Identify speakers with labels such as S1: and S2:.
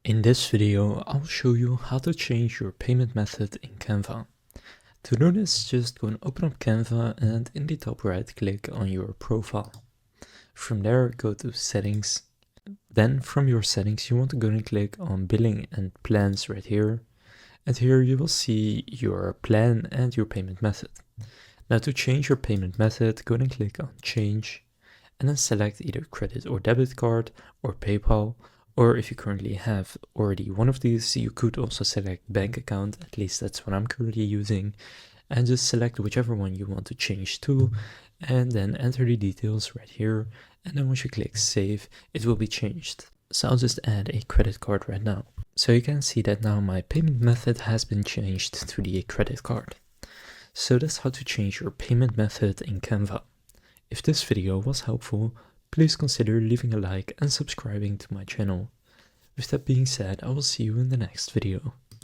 S1: In this video, I'll show you how to change your payment method in Canva. To do this, just go and open up Canva and in the top right, click on your profile. From there, go to settings. Then from your settings, you want to go and click on billing and plans right here. And here you will see your plan and your payment method. Now to change your payment method, go and click on change and then select either credit or debit card or PayPal. Or if you currently have already one of these, you could also select bank account, at least that's what I'm currently using, and just select whichever one you want to change to, and then enter the details right here, and then once you click save, it will be changed. So I'll just add a credit card right now. So you can see that now my payment method has been changed to the credit card. So that's how to change your payment method in Canva. If this video was helpful, please consider leaving a like and subscribing to my channel. With that being said, I will see you in the next video.